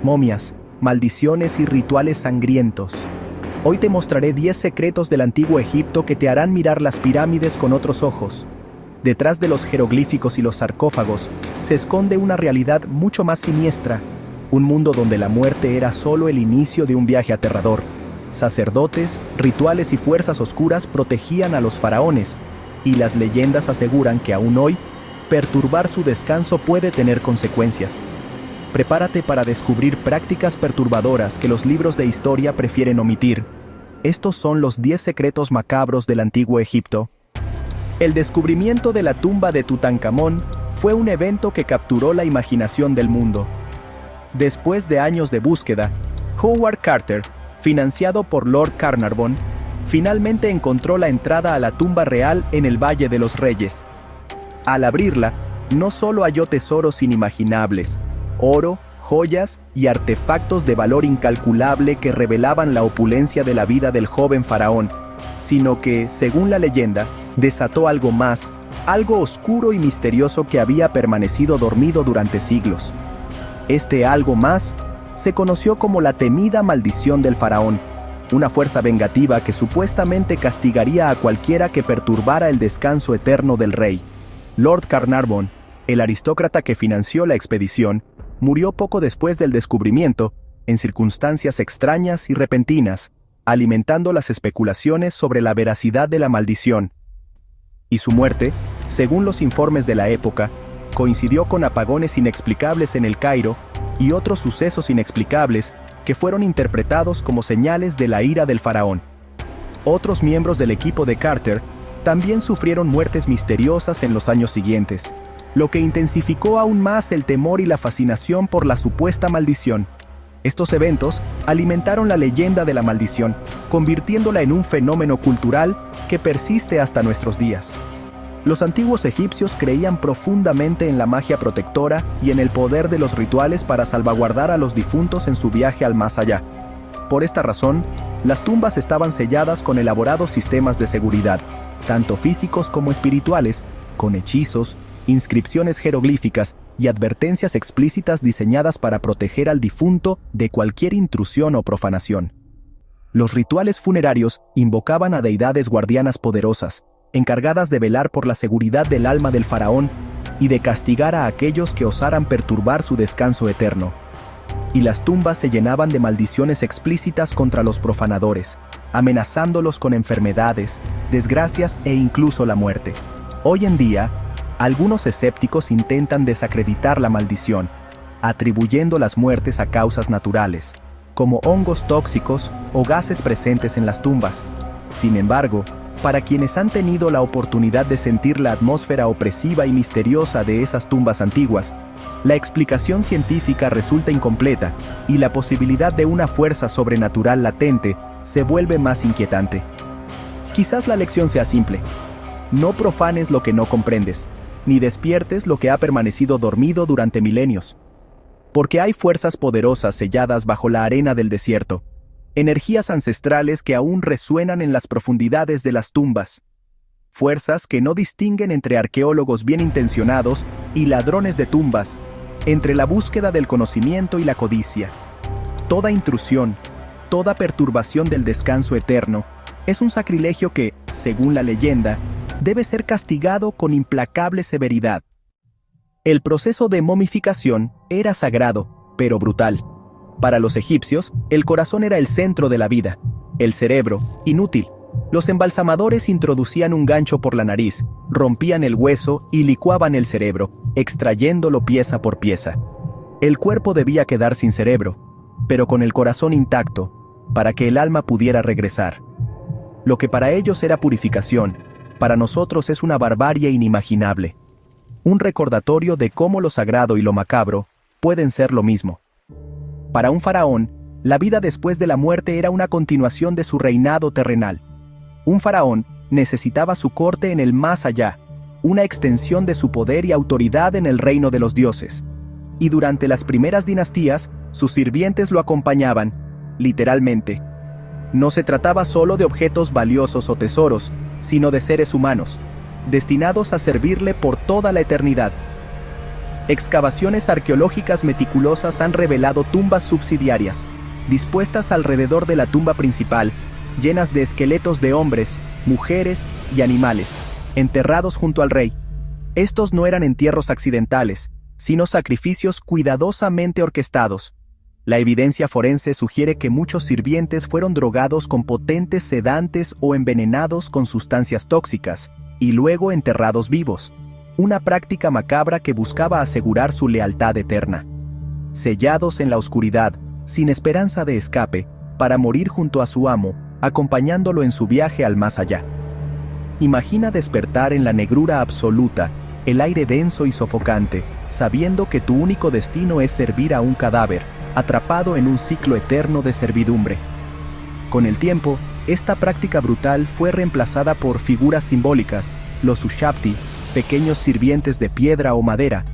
momias, maldiciones y rituales sangrientos. Hoy te mostraré 10 secretos del antiguo Egipto que te harán mirar las pirámides con otros ojos. Detrás de los jeroglíficos y los sarcófagos se esconde una realidad mucho más siniestra, un mundo donde la muerte era solo el inicio de un viaje aterrador. Sacerdotes, rituales y fuerzas oscuras protegían a los faraones, y las leyendas aseguran que aún hoy, perturbar su descanso puede tener consecuencias. Prepárate para descubrir prácticas perturbadoras que los libros de historia prefieren omitir. Estos son los 10 secretos macabros del antiguo Egipto. El descubrimiento de la tumba de Tutankamón fue un evento que capturó la imaginación del mundo. Después de años de búsqueda, Howard Carter, financiado por Lord Carnarvon, finalmente encontró la entrada a la tumba real en el Valle de los Reyes. Al abrirla, no solo halló tesoros inimaginables, oro, joyas y artefactos de valor incalculable que revelaban la opulencia de la vida del joven faraón, sino que, según la leyenda, desató algo más, algo oscuro y misterioso que había permanecido dormido durante siglos. Este algo más se conoció como la temida maldición del faraón, una fuerza vengativa que supuestamente castigaría a cualquiera que perturbara el descanso eterno del rey. Lord Carnarvon, el aristócrata que financió la expedición, murió poco después del descubrimiento, en circunstancias extrañas y repentinas, alimentando las especulaciones sobre la veracidad de la maldición. Y su muerte, según los informes de la época, coincidió con apagones inexplicables en El Cairo y otros sucesos inexplicables que fueron interpretados como señales de la ira del faraón. Otros miembros del equipo de Carter también sufrieron muertes misteriosas en los años siguientes, lo que intensificó aún más el temor y la fascinación por la supuesta maldición. Estos eventos alimentaron la leyenda de la maldición, convirtiéndola en un fenómeno cultural que persiste hasta nuestros días. Los antiguos egipcios creían profundamente en la magia protectora y en el poder de los rituales para salvaguardar a los difuntos en su viaje al más allá. Por esta razón, las tumbas estaban selladas con elaborados sistemas de seguridad, tanto físicos como espirituales, con hechizos, inscripciones jeroglíficas y advertencias explícitas diseñadas para proteger al difunto de cualquier intrusión o profanación. Los rituales funerarios invocaban a deidades guardianas poderosas, encargadas de velar por la seguridad del alma del faraón y de castigar a aquellos que osaran perturbar su descanso eterno. Y las tumbas se llenaban de maldiciones explícitas contra los profanadores, amenazándolos con enfermedades, desgracias e incluso la muerte. Hoy en día, algunos escépticos intentan desacreditar la maldición, atribuyendo las muertes a causas naturales, como hongos tóxicos o gases presentes en las tumbas. Sin embargo, para quienes han tenido la oportunidad de sentir la atmósfera opresiva y misteriosa de esas tumbas antiguas, la explicación científica resulta incompleta y la posibilidad de una fuerza sobrenatural latente se vuelve más inquietante. Quizás la lección sea simple: no profanes lo que no comprendes, ni despiertes lo que ha permanecido dormido durante milenios. Porque hay fuerzas poderosas selladas bajo la arena del desierto, energías ancestrales que aún resuenan en las profundidades de las tumbas, fuerzas que no distinguen entre arqueólogos bien intencionados y ladrones de tumbas, entre la búsqueda del conocimiento y la codicia. Toda intrusión, toda perturbación del descanso eterno, es un sacrilegio que, según la leyenda, debe ser castigado con implacable severidad. El proceso de momificación era sagrado, pero brutal. Para los egipcios, el corazón era el centro de la vida, el cerebro, inútil. Los embalsamadores introducían un gancho por la nariz, rompían el hueso y licuaban el cerebro, extrayéndolo pieza por pieza. El cuerpo debía quedar sin cerebro, pero con el corazón intacto, para que el alma pudiera regresar. Lo que para ellos era purificación, para nosotros es una barbarie inimaginable. Un recordatorio de cómo lo sagrado y lo macabro pueden ser lo mismo. Para un faraón, la vida después de la muerte era una continuación de su reinado terrenal. Un faraón necesitaba su corte en el más allá, una extensión de su poder y autoridad en el reino de los dioses. Y durante las primeras dinastías, sus sirvientes lo acompañaban, literalmente. No se trataba solo de objetos valiosos o tesoros, sino de seres humanos, destinados a servirle por toda la eternidad. Excavaciones arqueológicas meticulosas han revelado tumbas subsidiarias, dispuestas alrededor de la tumba principal, llenas de esqueletos de hombres, mujeres y animales, enterrados junto al rey. Estos no eran entierros accidentales, sino sacrificios cuidadosamente orquestados. La evidencia forense sugiere que muchos sirvientes fueron drogados con potentes sedantes o envenenados con sustancias tóxicas, y luego enterrados vivos, una práctica macabra que buscaba asegurar su lealtad eterna. Sellados en la oscuridad, sin esperanza de escape, para morir junto a su amo, acompañándolo en su viaje al más allá. Imagina despertar en la negrura absoluta, el aire denso y sofocante, sabiendo que tu único destino es servir a un cadáver, atrapado en un ciclo eterno de servidumbre. Con el tiempo, esta práctica brutal fue reemplazada por figuras simbólicas, los Ushabti, pequeños sirvientes de piedra o madera,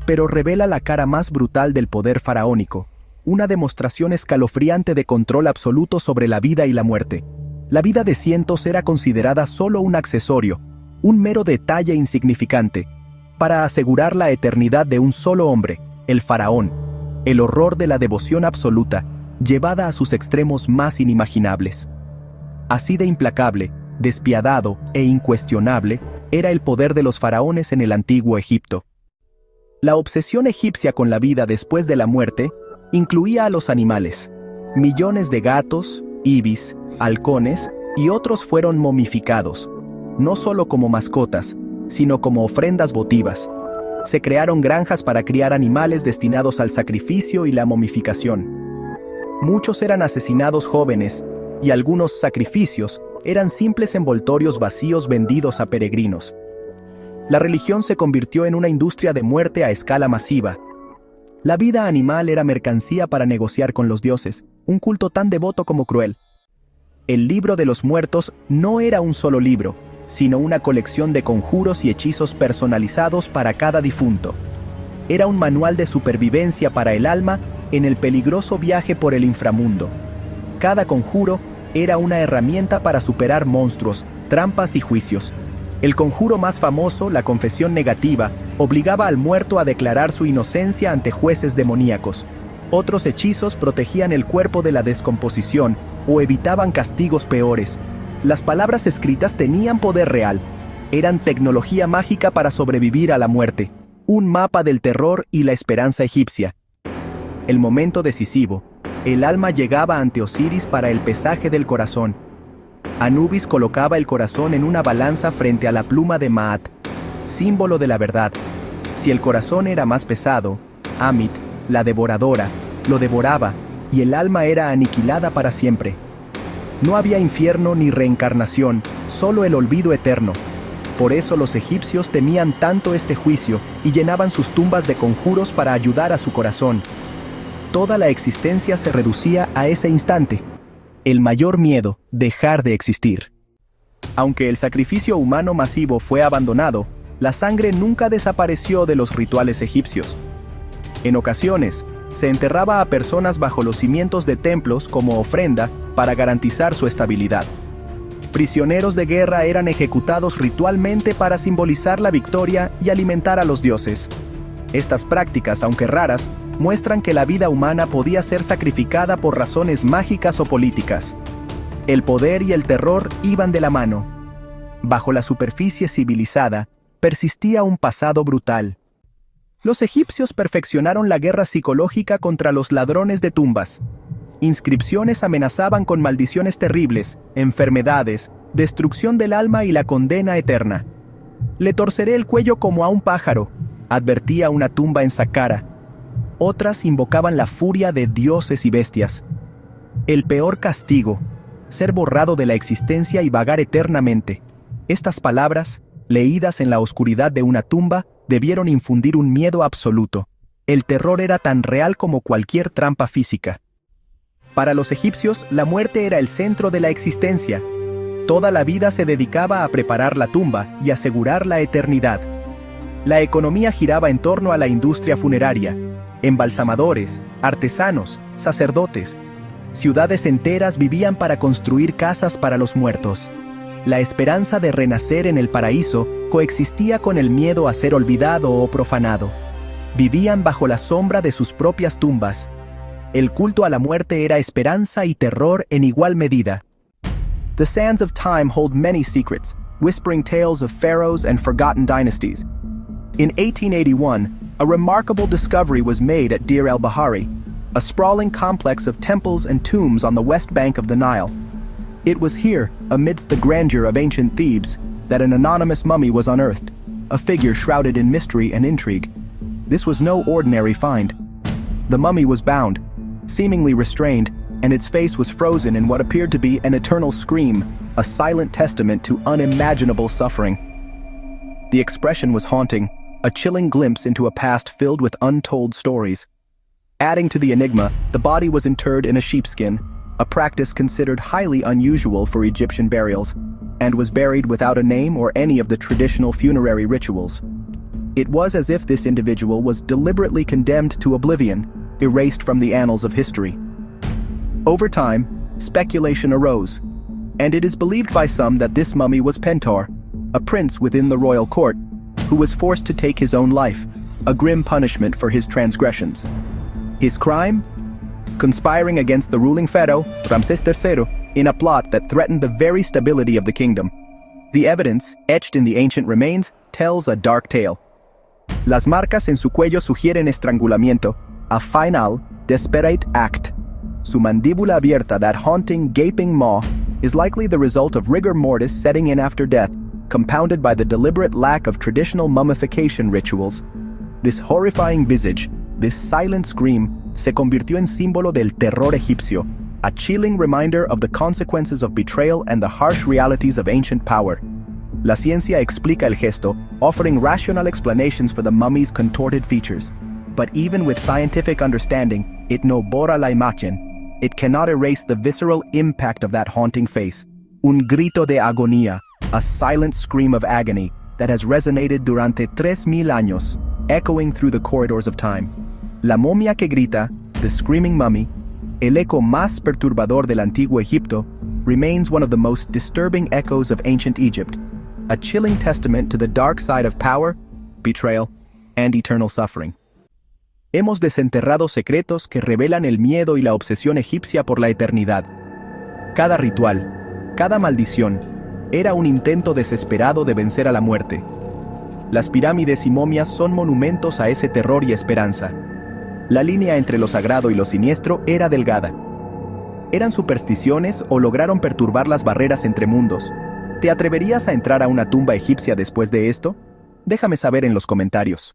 pero revela la cara más brutal del poder faraónico, una demostración escalofriante de control absoluto sobre la vida y la muerte. La vida de cientos era considerada solo un accesorio, un mero detalle insignificante, para asegurar la eternidad de un solo hombre, el faraón, el horror de la devoción absoluta, llevada a sus extremos más inimaginables. Así de implacable, despiadado e incuestionable era el poder de los faraones en el antiguo Egipto. La obsesión egipcia con la vida después de la muerte incluía a los animales. Millones de gatos, ibis, halcones y otros fueron momificados, no solo como mascotas, sino como ofrendas votivas. Se crearon granjas para criar animales destinados al sacrificio y la momificación. Muchos eran asesinados jóvenes, y algunos sacrificios eran simples envoltorios vacíos vendidos a peregrinos. La religión se convirtió en una industria de muerte a escala masiva. La vida animal era mercancía para negociar con los dioses, un culto tan devoto como cruel. El libro de los muertos no era un solo libro, sino una colección de conjuros y hechizos personalizados para cada difunto. Era un manual de supervivencia para el alma en el peligroso viaje por el inframundo. Cada conjuro era una herramienta para superar monstruos, trampas y juicios. El conjuro más famoso, la confesión negativa, obligaba al muerto a declarar su inocencia ante jueces demoníacos. Otros hechizos protegían el cuerpo de la descomposición o evitaban castigos peores. Las palabras escritas tenían poder real. Eran tecnología mágica para sobrevivir a la muerte. Un mapa del terror y la esperanza egipcia. El momento decisivo. El alma llegaba ante Osiris para el pesaje del corazón. Anubis colocaba el corazón en una balanza frente a la pluma de Maat, símbolo de la verdad. Si el corazón era más pesado, Amit, la devoradora, lo devoraba, y el alma era aniquilada para siempre. No había infierno ni reencarnación, solo el olvido eterno. Por eso los egipcios temían tanto este juicio y llenaban sus tumbas de conjuros para ayudar a su corazón. Toda la existencia se reducía a ese instante. El mayor miedo, dejar de existir. Aunque el sacrificio humano masivo fue abandonado, la sangre nunca desapareció de los rituales egipcios. En ocasiones, se enterraba a personas bajo los cimientos de templos como ofrenda para garantizar su estabilidad. Prisioneros de guerra eran ejecutados ritualmente para simbolizar la victoria y alimentar a los dioses. Estas prácticas, aunque raras, muestran que la vida humana podía ser sacrificada por razones mágicas o políticas. El poder y el terror iban de la mano. Bajo la superficie civilizada, persistía un pasado brutal. Los egipcios perfeccionaron la guerra psicológica contra los ladrones de tumbas. Inscripciones amenazaban con maldiciones terribles, enfermedades, destrucción del alma y la condena eterna. «Le torceré el cuello como a un pájaro», advertía una tumba en Saqqara. Otras invocaban la furia de dioses y bestias. El peor castigo, ser borrado de la existencia y vagar eternamente. Estas palabras, leídas en la oscuridad de una tumba, debieron infundir un miedo absoluto. El terror era tan real como cualquier trampa física. Para los egipcios, la muerte era el centro de la existencia. Toda la vida se dedicaba a preparar la tumba y asegurar la eternidad. La economía giraba en torno a la industria funeraria. Embalsamadores, artesanos, sacerdotes. Ciudades enteras vivían para construir casas para los muertos. La esperanza de renacer en el paraíso coexistía con el miedo a ser olvidado o profanado. Vivían bajo la sombra de sus propias tumbas. El culto a la muerte era esperanza y terror en igual medida. The sands of time hold many secrets, whispering tales of pharaohs and forgotten dynasties. In 1881, a remarkable discovery was made at Deir el-Bahari, a sprawling complex of temples and tombs on the west bank of the Nile. It was here, amidst the grandeur of ancient Thebes, that an anonymous mummy was unearthed, a figure shrouded in mystery and intrigue. This was no ordinary find. The mummy was bound, seemingly restrained, and its face was frozen in what appeared to be an eternal scream, a silent testament to unimaginable suffering. The expression was haunting, a chilling glimpse into a past filled with untold stories. Adding to the enigma, the body was interred in a sheepskin, a practice considered highly unusual for Egyptian burials, and was buried without a name or any of the traditional funerary rituals. It was as if this individual was deliberately condemned to oblivion, erased from the annals of history. Over time, speculation arose, and it is believed by some that this mummy was Pentar, a prince within the royal court, who was forced to take his own life, a grim punishment for his transgressions. His crime? Conspiring against the ruling pharaoh, Ramsés III, in a plot that threatened the very stability of the kingdom. The evidence, etched in the ancient remains, tells a dark tale. Las marcas en su cuello sugieren estrangulamiento, a final, desperate act. Su mandíbula abierta, that haunting, gaping maw, is likely the result of rigor mortis setting in after death, compounded by the deliberate lack of traditional mummification rituals. This horrifying visage, this silent scream, se convirtió en símbolo del terror egipcio, a chilling reminder of the consequences of betrayal and the harsh realities of ancient power. La ciencia explica el gesto, offering rational explanations for the mummy's contorted features. But even with scientific understanding, it no borra la imagen. It cannot erase the visceral impact of that haunting face. Un grito de agonía, a silent scream of agony that has resonated durante 3,000 años, echoing through the corridors of time. La momia que grita, the screaming mummy, el eco más perturbador del antiguo Egipto, remains one of the most disturbing echoes of ancient Egypt, a chilling testament to the dark side of power, betrayal, and eternal suffering. Hemos desenterrado secretos que revelan el miedo y la obsesión egipcia por la eternidad. Cada ritual, cada maldición, era un intento desesperado de vencer a la muerte. Las pirámides y momias son monumentos a ese terror y esperanza. La línea entre lo sagrado y lo siniestro era delgada. ¿Eran supersticiones o lograron perturbar las barreras entre mundos? ¿Te atreverías a entrar a una tumba egipcia después de esto? Déjame saber en los comentarios.